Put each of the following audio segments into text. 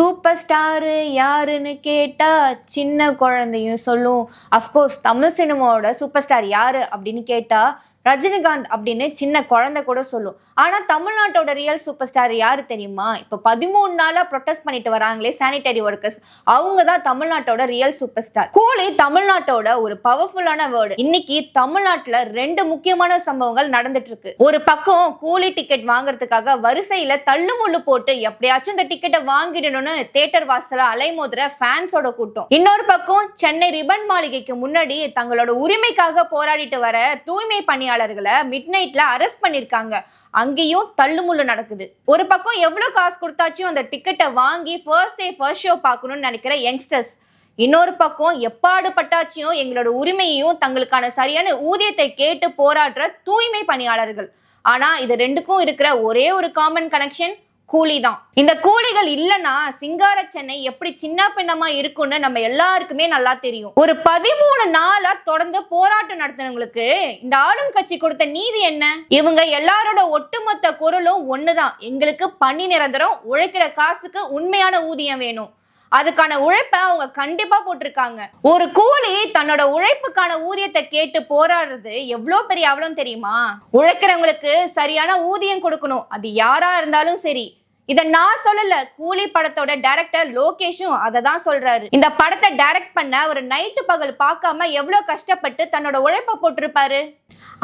Super star யாருன்னு கேட்டா சின்ன குழந்தையும் சொல்லும். அஃப்கோர்ஸ் தமிழ் சினிமாவோட சூப்பர் ஸ்டார் யாரு அப்படின்னு கேட்டா ரஜினிகாந்த் அப்படின்னு சின்ன குழந்தை கூட சொல்லும். ஆனா தமிழ்நாட்டோட ரியல் சூப்பர் ஸ்டார் யாரு தெரியுமா? இப்ப 13 நாளா ப்ரொடெஸ்ட் பண்ணிட்டு வராங்களே சானிட்டரி ஒர்க்கர்ஸ், அவங்க தான் தமிழ்நாட்டோட ரியல் சூப்பர் ஸ்டார். கூலி தமிழ்நாட்டோட ஒரு பவர்ஃபுல்லான வேர்டு. இன்னைக்கு தமிழ்நாட்டுல 2 முக்கியமான சம்பவங்கள் நடந்துட்டு இருக்கு. ஒரு பக்கம் கூலி டிக்கெட் வாங்குறதுக்காக வரிசையில தள்ளுமுள்ளு போட்டு எப்படியாச்சும் இந்த டிக்கெட்டை வாங்கிடணும்னு தியேட்டர் வாசல அலைமோதுற ஃபேன்ஸோட கூட்டம். இன்னொரு பக்கம் சென்னை ரிபன் மாளிகைக்கு முன்னாடி தங்களோட உரிமைக்காக போராடிட்டு வர தூய்மை பணியாளர்களை மிட் நைட்ல அரெஸ்ட் பண்ணிருக்காங்க. அங்கேயும் தள்ளுமுள்ளு நடக்குது. ஒரு பக்கம் எவ்வளவு காசு கொடுத்தாச்சும் அந்த டிக்கெட்டை வாங்கி ஃபர்ஸ்ட் டே ஃபர்ஸ்ட் ஷோ பார்க்கணும்னு நினைக்கிற யங்ஸ்டர்ஸ், இன்னொரு பக்கம் எப்பாடு பட்டாச்சியும் எங்களோட உரிமையையும் தங்களுக்கான சரியான ஊதியத்தை கேட்டு போராடுற தூய்மை பணியாளர்கள். ஆனா இது ரெண்டுக்கும் இருக்கிற ஒரே ஒரு காமன் கனெக்ஷன் கூலி தான். இந்த கூலிகள் இல்லைன்னா சிங்கார சென்னை எப்படி சின்ன பின்னமா இருக்கும்னு நம்ம எல்லாருக்குமே நல்லா தெரியும். ஒரு 13 நாளா தொடர்ந்து போராட்டம் நடத்தினவங்களுக்கு இந்த ஆளும் கட்சி கொடுத்த நீதி என்ன? இவங்க எல்லாரோட ஒட்டுமொத்த குரலும் ஒண்ணுதான், எங்களுக்கு பணி நிரந்தரம், உழைக்கிற காசுக்கு உண்மையான ஊதியம் வேணும். அதுக்கான உழைப்ப அவங்க கண்டிப்பா போட்டிருக்காங்க. ஒரு கூலி தன்னோட உழைப்புக்கான ஊதியத்தை கேட்டு போராடுறது எவ்வளவு பெரிய அவலம் தெரியுமா? உழைக்கிறவங்களுக்கு சரியான ஊதியம் கொடுக்கணும், அது யாரா இருந்தாலும் சரி. இத நான் சொல்லல, கூலி படத்தோட டைரக்டர் லோகேஷும் அதை தான் சொல்றாரு. இந்த படத்தை டைரக்ட் பண்ண ஒரு நைட்டு பகல் பார்க்காம எவ்வளவு கஷ்டப்பட்டு தன்னோட உழைப்ப போட்டிருப்பாரு.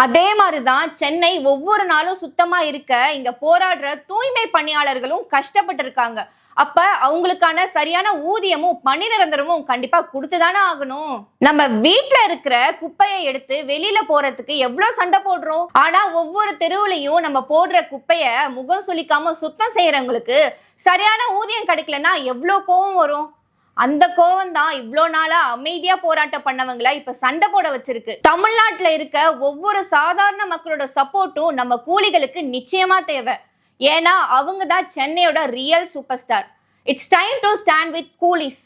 அதே மாதிரிதான் சென்னை ஒவ்வொரு நாளும் சுத்தமா இருக்க இங்க போராடுற தூய்மை பணியாளர்களும் கஷ்டப்பட்டு இருக்காங்க. அப்ப அவங்களுக்கான சரியான ஊதியமும் பணி நிரந்தரமும் கண்டிப்பா கொடுத்துதானே ஆகணும். நம்ம வீட்டுல இருக்கிற குப்பையை எடுத்து வெளியில போறதுக்கு எவ்வளவு சண்டை போடுறோம். ஆனா ஒவ்வொரு தெருவுலையும் நம்ம போடுற குப்பைய முகம் சுளிக்காம சுத்தம் செய்யறவங்களுக்கு சரியான ஊதியம் கிடைக்கலன்னா எவ்வளவு கோவம் வரும். அந்த கோவம் தான் இவ்வளோ நாளா அமைதியா போராட்டம் பண்ணவங்கள இப்ப சண்டை போட வச்சிருக்கு. தமிழ்நாட்டுல இருக்க ஒவ்வொரு சாதாரண மக்களோட சப்போர்ட்டும் நம்ம கூலிகளுக்கு நிச்சயமா தேவை. ஏன்னா அவங்க தான் சென்னையோட real super star. It's time to stand with coolies.